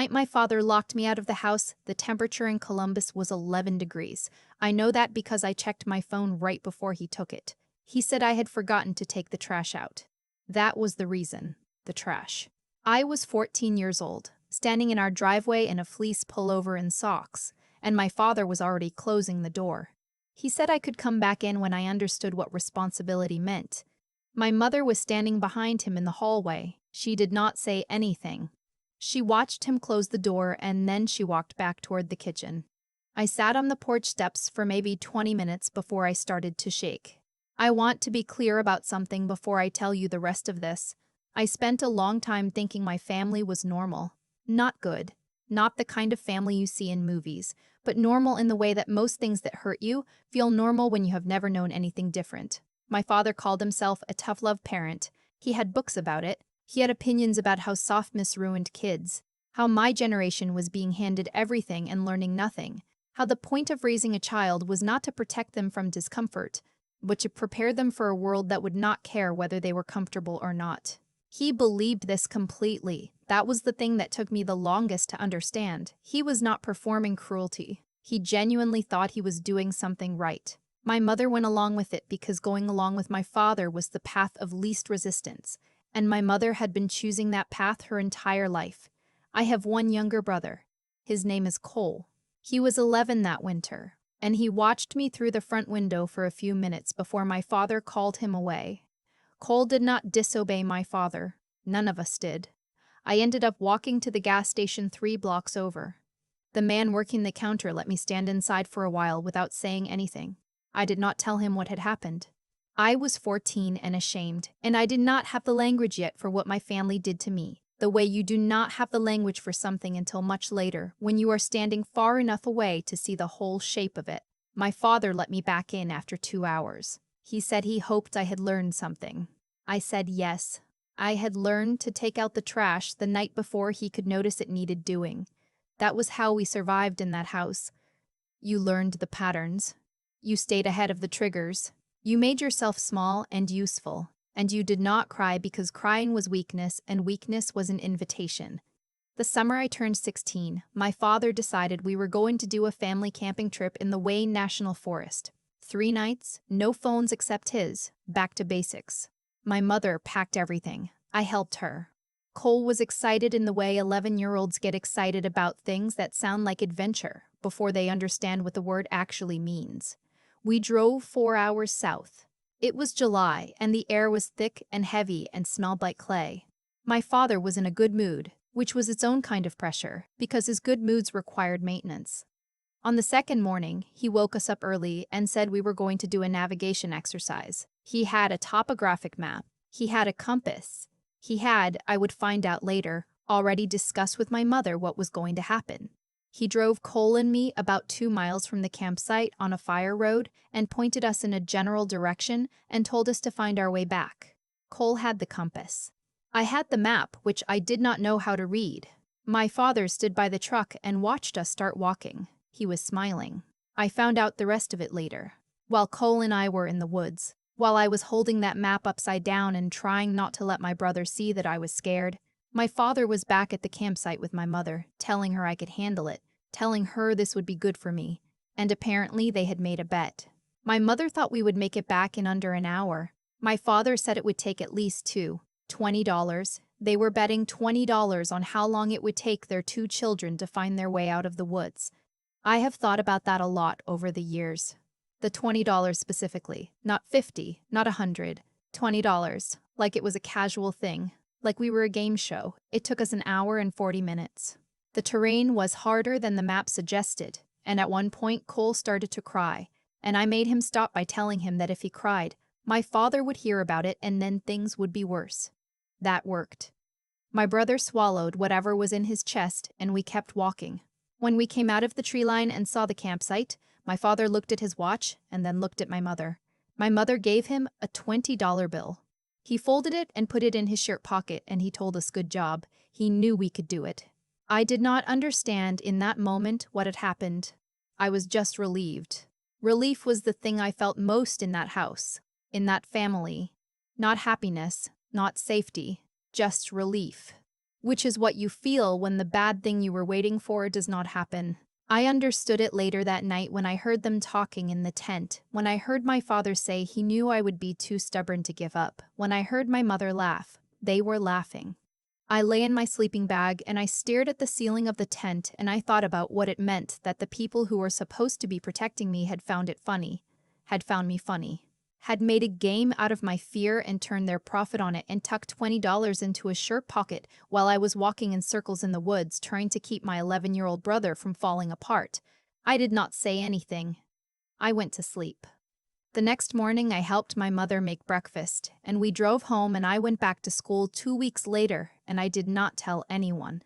Night my father locked me out of the house, the temperature in Columbus was 11 degrees. I know that because I checked my phone right before he took it. He said I had forgotten to take the trash out. That was the reason. The trash. I was 14 years old, standing in our driveway in a fleece pullover and socks, and my father was already closing the door. He said I could come back in when I understood what responsibility meant. My mother was standing behind him in the hallway. She did not say anything. She watched him close the door and then she walked back toward the kitchen. I sat on the porch steps for maybe 20 minutes before I started to shake. I want to be clear about something before I tell you the rest of this. I spent a long time thinking my family was normal. Not good. Not the kind of family you see in movies, but normal in the way that most things that hurt you feel normal when you have never known anything different. My father called himself a tough love parent. He had books about it. He had opinions about how softness ruined kids, how my generation was being handed everything and learning nothing, how the point of raising a child was not to protect them from discomfort, but to prepare them for a world that would not care whether they were comfortable or not. He believed this completely. That was the thing that took me the longest to understand. He was not performing cruelty. He genuinely thought he was doing something right. My mother went along with it because going along with my father was the path of least resistance, and my mother had been choosing that path her entire life. I have one younger brother. His name is Cole. He was 11 that winter, and he watched me through the front window for a few minutes before my father called him away. Cole did not disobey my father. None of us did. I ended up walking to the gas station 3 blocks over. The man working the counter let me stand inside for a while without saying anything. I did not tell him what had happened. I was 14 and ashamed, and I did not have the language yet for what my family did to me. The way you do not have the language for something until much later, when you are standing far enough away to see the whole shape of it. My father let me back in after 2 hours. He said he hoped I had learned something. I said yes. I had learned to take out the trash the night before he could notice it needed doing. That was how we survived in that house. You learned the patterns. You stayed ahead of the triggers. You made yourself small and useful, and you did not cry because crying was weakness and weakness was an invitation. The summer I turned 16, my father decided we were going to do a family camping trip in the Wayne National Forest. 3 nights, no phones except his, back to basics. My mother packed everything. I helped her. Cole was excited in the way 11-year-olds get excited about things that sound like adventure before they understand what the word actually means. We drove 4 hours south. It was July, and the air was thick and heavy and smelled like clay. My father was in a good mood, which was its own kind of pressure, because his good moods required maintenance. On the second morning, he woke us up early and said we were going to do a navigation exercise. He had a topographic map. He had a compass. He had, I would find out later, already discussed with my mother what was going to happen. He drove Cole and me about 2 miles from the campsite on a fire road and pointed us in a general direction and told us to find our way back. Cole had the compass. I had the map, which I did not know how to read. My father stood by the truck and watched us start walking. He was smiling. I found out the rest of it later. While Cole and I were in the woods, while I was holding that map upside down and trying not to let my brother see that I was scared, my father was back at the campsite with my mother, telling her I could handle it, telling her this would be good for me, and apparently they had made a bet. My mother thought we would make it back in under an hour. My father said it would take at least $20. They were betting $20 on how long it would take their 2 children to find their way out of the woods. I have thought about that a lot over the years. The $20 specifically, not 50, not 100, $20, like it was a casual thing, like we were a game show. It took us an hour and 40 minutes. The terrain was harder than the map suggested, and at one point Cole started to cry, and I made him stop by telling him that if he cried, my father would hear about it and then things would be worse. That worked. My brother swallowed whatever was in his chest, and we kept walking. When we came out of the tree line and saw the campsite, my father looked at his watch and then looked at my mother. My mother gave him a $20 bill. He folded it and put it in his shirt pocket, and he told us good job. He knew we could do it. I did not understand in that moment what had happened. I was just relieved. Relief was the thing I felt most in that house, in that family. Not happiness, not safety, just relief. which is what you feel when the bad thing you were waiting for does not happen. I understood it later that night when I heard them talking in the tent, when I heard my father say he knew I would be too stubborn to give up, when I heard my mother laugh. They were laughing. I lay in my sleeping bag and I stared at the ceiling of the tent and I thought about what it meant that the people who were supposed to be protecting me had found me funny, had made a game out of my fear and turned their profit on it and tucked $20 into a shirt pocket while I was walking in circles in the woods trying to keep my 11-year-old brother from falling apart. I did not say anything. I went to sleep. The next morning, I helped my mother make breakfast, and we drove home and I went back to school 2 weeks later, and I did not tell anyone.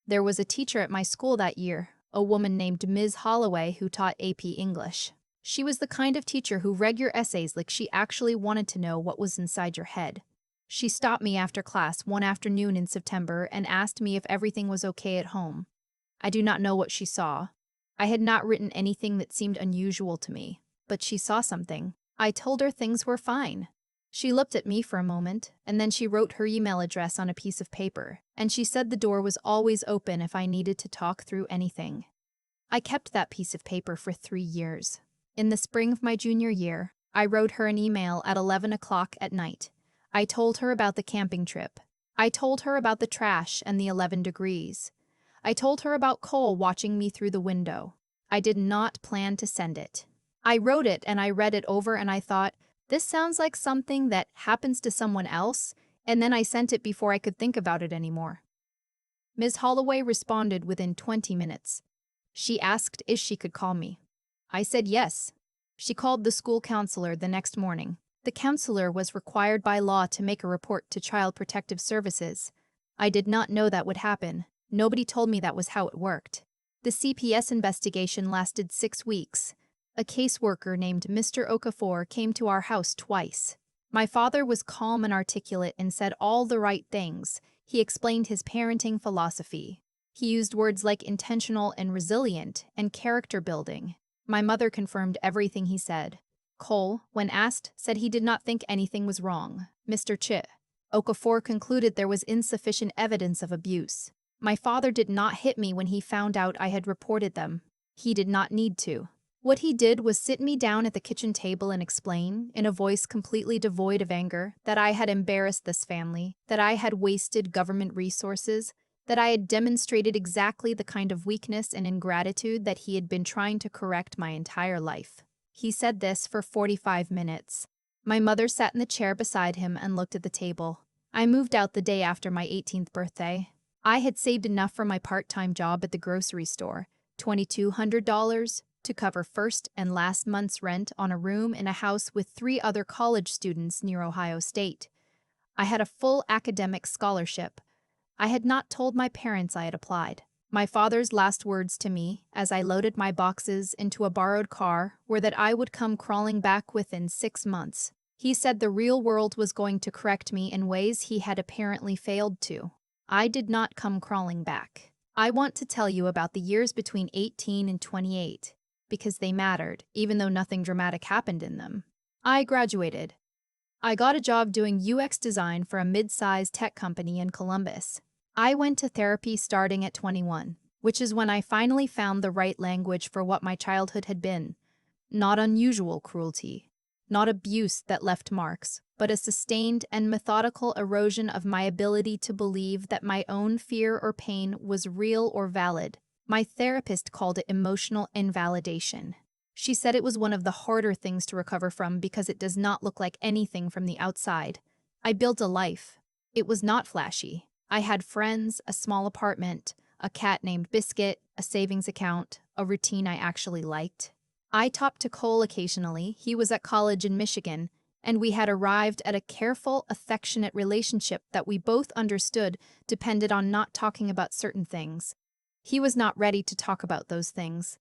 There was a teacher at my school that year, a woman named Ms. Holloway who taught AP English. She was the kind of teacher who read your essays like she actually wanted to know what was inside your head. She stopped me after class one afternoon in September and asked me if everything was okay at home. I do not know what she saw. I had not written anything that seemed unusual to me, but she saw something. I told her things were fine. She looked at me for a moment, and then she wrote her email address on a piece of paper, and she said the door was always open if I needed to talk through anything. I kept that piece of paper for 3 years. In the spring of my junior year, I wrote her an email at 11 o'clock at night. I told her about the camping trip. I told her about the trash and the 11 degrees. I told her about Cole watching me through the window. I did not plan to send it. I wrote it and I read it over and I thought, this sounds like something that happens to someone else, and then I sent it before I could think about it anymore. Ms. Holloway responded within 20 minutes. She asked if she could call me. I said yes. She called the school counselor the next morning. The counselor was required by law to make a report to Child Protective Services. I did not know that would happen. Nobody told me that was how it worked. The CPS investigation lasted 6 weeks. A caseworker named Mr. Okafor came to our house twice. My father was calm and articulate and said all the right things. He explained his parenting philosophy. He used words like intentional and resilient and character building. My mother confirmed everything he said. Cole, when asked, said he did not think anything was wrong. Mr. Okafor concluded there was insufficient evidence of abuse. My father did not hit me when he found out I had reported them. He did not need to. What he did was sit me down at the kitchen table and explain, in a voice completely devoid of anger, that I had embarrassed this family, that I had wasted government resources, that I had demonstrated exactly the kind of weakness and ingratitude that he had been trying to correct my entire life. He said this for 45 minutes. My mother sat in the chair beside him and looked at the table. I moved out the day after my 18th birthday. I had saved enough for my part-time job at the grocery store, $2,200, to cover first and last month's rent on a room in a house with 3 other college students near Ohio State. I had a full academic scholarship. I had not told my parents I had applied. My father's last words to me, as I loaded my boxes into a borrowed car, were that I would come crawling back within 6 months. He said the real world was going to correct me in ways he had apparently failed to. I did not come crawling back. I want to tell you about the years between 18 and 28. Because they mattered, even though nothing dramatic happened in them. I graduated. I got a job doing UX design for a mid-sized tech company in Columbus. I went to therapy starting at 21, which is when I finally found the right language for what my childhood had been. Not unusual cruelty, not abuse that left marks, but a sustained and methodical erosion of my ability to believe that my own fear or pain was real or valid. My therapist called it emotional invalidation. She said it was one of the harder things to recover from because it does not look like anything from the outside. I built a life. It was not flashy. I had friends, a small apartment, a cat named Biscuit, a savings account, a routine I actually liked. I talked to Cole occasionally. He was at college in Michigan, and we had arrived at a careful, affectionate relationship that we both understood depended on not talking about certain things. He was not ready to talk about those things.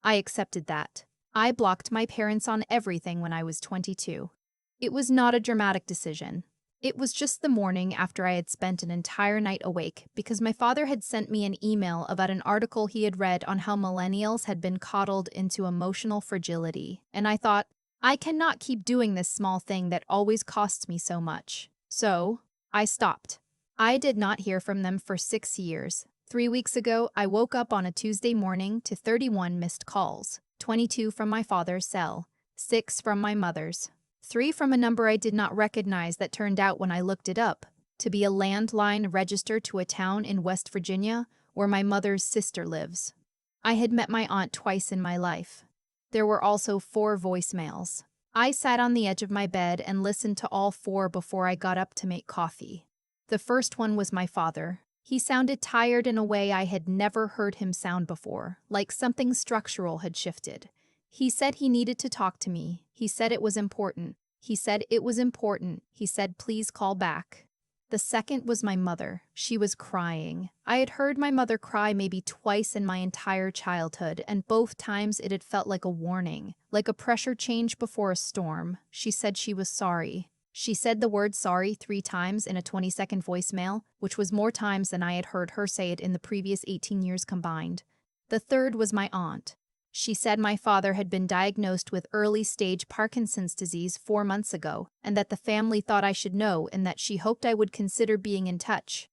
I accepted that. I blocked my parents on everything when I was 22. It was not a dramatic decision. It was just the morning after I had spent an entire night awake because my father had sent me an email about an article he had read on how millennials had been coddled into emotional fragility, and I thought, I cannot keep doing this small thing that always costs me so much. So, I stopped. I did not hear from them for 6 years. 3 weeks ago, I woke up on a Tuesday morning to 31 missed calls, 22 from my father's cell, 6 from my mother's, 3 from a number I did not recognize that turned out when I looked it up to be a landline registered to a town in West Virginia where my mother's sister lives. I had met my aunt twice in my life. There were also 4 voicemails. I sat on the edge of my bed and listened to all 4 before I got up to make coffee. The first one was my father. He sounded tired in a way I had never heard him sound before, like something structural had shifted. He said he needed to talk to me. He said it was important. He said it was important. He said, please call back. The second was my mother. She was crying. I had heard my mother cry maybe twice in my entire childhood, and both times it had felt like a warning, like a pressure change before a storm. She said she was sorry. She said the word sorry 3 times in a 20-second voicemail, which was more times than I had heard her say it in the previous 18 years combined. The third was my aunt. She said my father had been diagnosed with early-stage Parkinson's disease 4 months ago, and that the family thought I should know and that she hoped I would consider being in touch.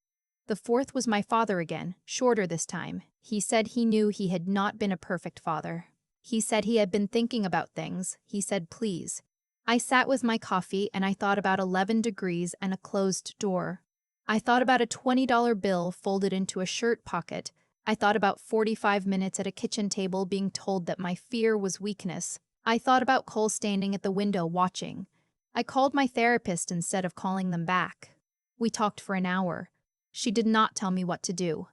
The fourth was my father again, shorter this time. He said he knew he had not been a perfect father. He said he had been thinking about things. He said please. I sat with my coffee and I thought about 11 degrees and a closed door. I thought about a $20 bill folded into a shirt pocket. I thought about 45 minutes at a kitchen table being told that my fear was weakness. I thought about Cole standing at the window watching. I called my therapist instead of calling them back. We talked for an hour. She did not tell me what to do.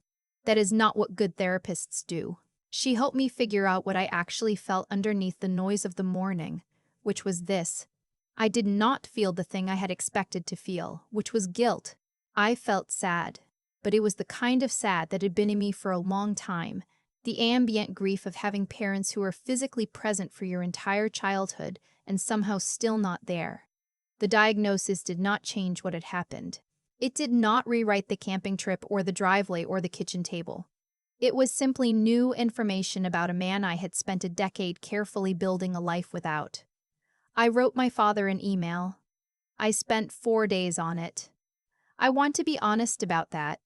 That is not what good therapists do. She helped me figure out what I actually felt underneath the noise of the morning, which was this. I did not feel the thing I had expected to feel, which was guilt. I felt sad. But it was the kind of sad that had been in me for a long time, the ambient grief of having parents who are physically present for your entire childhood and somehow still not there. The diagnosis did not change what had happened. It did not rewrite the camping trip or the driveway or the kitchen table. It was simply new information about a man I had spent a decade carefully building a life without. I wrote my father an email. I spent 4 days on it. I want to be honest about that.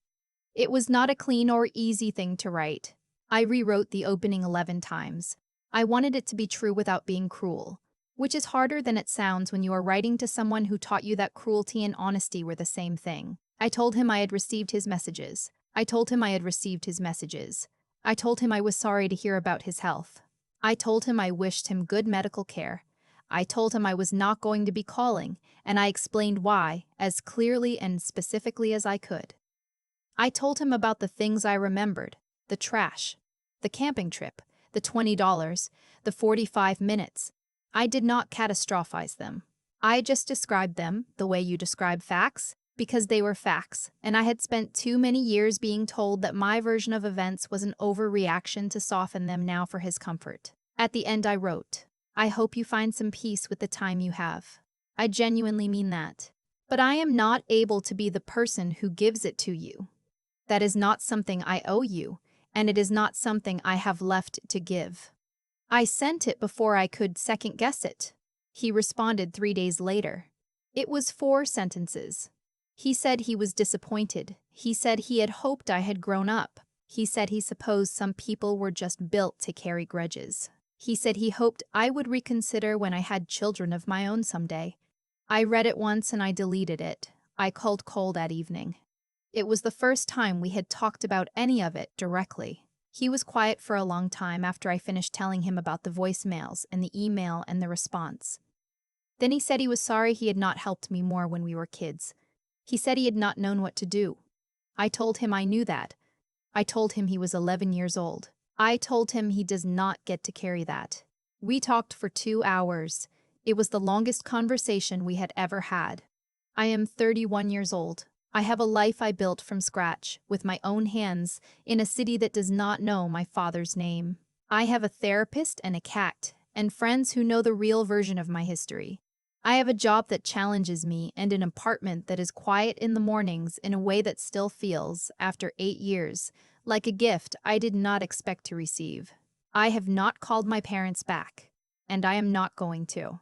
It was not a clean or easy thing to write. I rewrote the opening 11 times. I wanted it to be true without being cruel, which is harder than it sounds when you are writing to someone who taught you that cruelty and honesty were the same thing. I told him I had received his messages. I told him I had received his messages. I told him I was sorry to hear about his health. I told him I wished him good medical care. I told him I was not going to be calling, and I explained why, as clearly and specifically as I could. I told him about the things I remembered, the trash, the camping trip, the $20, the 45 minutes. I did not catastrophize them. I just described them the way you describe facts, because they were facts, and I had spent too many years being told that my version of events was an overreaction to soften them now for his comfort. At the end I wrote, I hope you find some peace with the time you have. I genuinely mean that. But I am not able to be the person who gives it to you. That is not something I owe you, and it is not something I have left to give. I sent it before I could second-guess it. He responded 3 days later. It was 4 sentences. He said he was disappointed. He said he had hoped I had grown up. He said he supposed some people were just built to carry grudges. He said he hoped I would reconsider when I had children of my own someday. I read it once and I deleted it. I called Cole that evening. It was the first time we had talked about any of it directly. He was quiet for a long time after I finished telling him about the voicemails and the email and the response. Then he said he was sorry he had not helped me more when we were kids. He said he had not known what to do. I told him I knew that. I told him he was 11 years old. I told him he does not get to carry that. We talked for 2 hours. It was the longest conversation we had ever had. I am 31 years old. I have a life I built from scratch, with my own hands, in a city that does not know my father's name. I have a therapist and a cat, and friends who know the real version of my history. I have a job that challenges me and an apartment that is quiet in the mornings in a way that still feels, after 8 years, like a gift I did not expect to receive. I have not called my parents back, and I am not going to.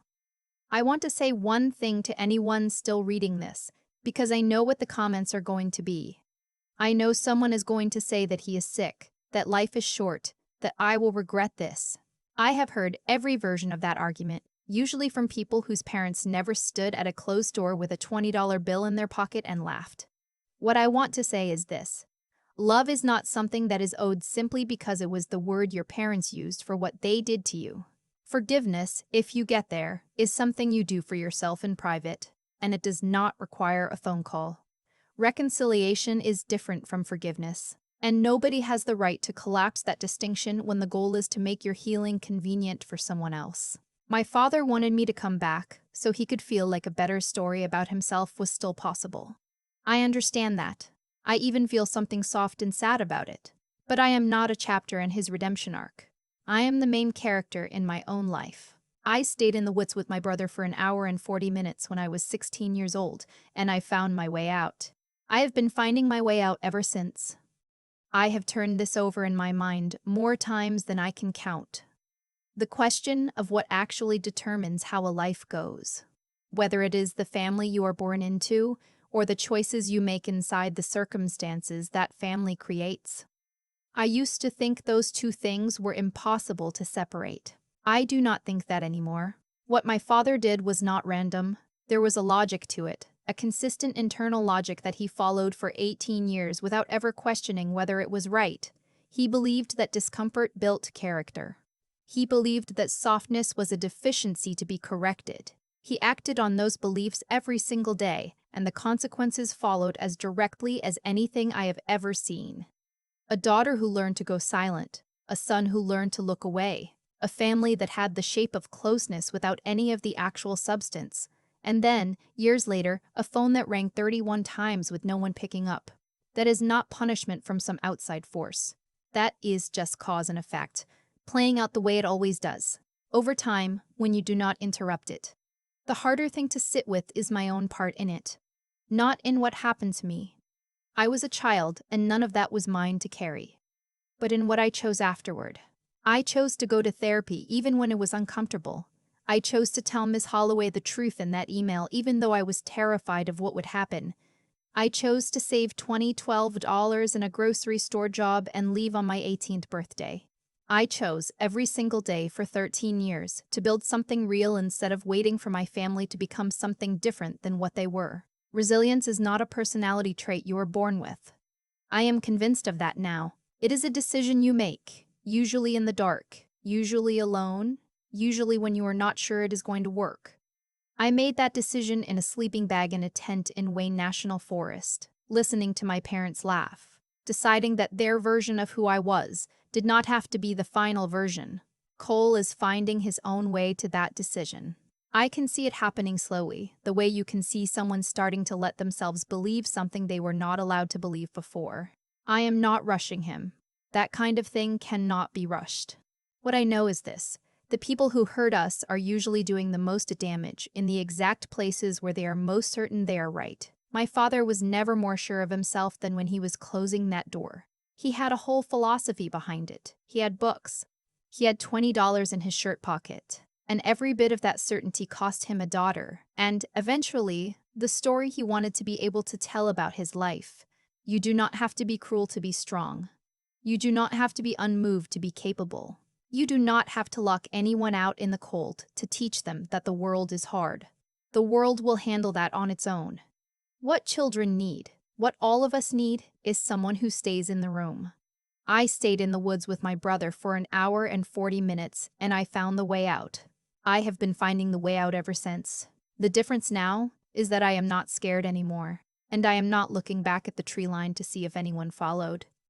I want to say one thing to anyone still reading this. Because I know what the comments are going to be. I know someone is going to say that he is sick, that life is short, that I will regret this. I have heard every version of that argument, usually from people whose parents never stood at a closed door with a $20 bill in their pocket and laughed. What I want to say is this. Love is not something that is owed simply because it was the word your parents used for what they did to you. Forgiveness, if you get there, is something you do for yourself in private, and it does not require a phone call. Reconciliation is different from forgiveness, and nobody has the right to collapse that distinction when the goal is to make your healing convenient for someone else. My father wanted me to come back so he could feel like a better story about himself was still possible. I understand that. I even feel something soft and sad about it. But I am not a chapter in his redemption arc. I am the main character in my own life. I stayed in the woods with my brother for an hour and 40 minutes when I was 16 years old, and I found my way out. I have been finding my way out ever since. I have turned this over in my mind more times than I can count. The question of what actually determines how a life goes. Whether it is the family you are born into, or the choices you make inside the circumstances that family creates. I used to think those two things were impossible to separate. I do not think that anymore. What my father did was not random. There was a logic to it, a consistent internal logic that he followed for 18 years without ever questioning whether it was right. He believed that discomfort built character. He believed that softness was a deficiency to be corrected. He acted on those beliefs every single day, and the consequences followed as directly as anything I have ever seen. A daughter who learned to go silent, a son who learned to look away, a family that had the shape of closeness without any of the actual substance, and then, years later, a phone that rang 31 times with no one picking up. That is not punishment from some outside force. That is just cause and effect, playing out the way it always does, over time, when you do not interrupt it. The harder thing to sit with is my own part in it, not in what happened to me. I was a child, and none of that was mine to carry. But in what I chose afterward. I chose to go to therapy even when it was uncomfortable. I chose to tell Ms. Holloway the truth in that email even though I was terrified of what would happen. I chose to save $12 in a grocery store job and leave on my 18th birthday. I chose every single day for 13 years to build something real instead of waiting for my family to become something different than what they were. Resilience is not a personality trait you are born with. I am convinced of that now. It is a decision you make, usually in the dark, usually alone, usually when you are not sure it is going to work. I made that decision in a sleeping bag in a tent in Wayne National Forest, listening to my parents laugh, deciding that their version of who I was did not have to be the final version. Cole is finding his own way to that decision. I can see it happening slowly, the way you can see someone starting to let themselves believe something they were not allowed to believe before. I am not rushing him. That kind of thing cannot be rushed. What I know is this. The people who hurt us are usually doing the most damage in the exact places where they are most certain they are right. My father was never more sure of himself than when he was closing that door. He had a whole philosophy behind it. He had books. He had $20 in his shirt pocket. And every bit of that certainty cost him a daughter, and, eventually, the story he wanted to be able to tell about his life. You do not have to be cruel to be strong. You do not have to be unmoved to be capable. You do not have to lock anyone out in the cold to teach them that the world is hard. The world will handle that on its own. What children need, what all of us need, is someone who stays in the room. I stayed in the woods with my brother for an hour and 40 minutes, and I found the way out. I have been finding the way out ever since. The difference now is that I am not scared anymore, and I am not looking back at the tree line to see if anyone followed.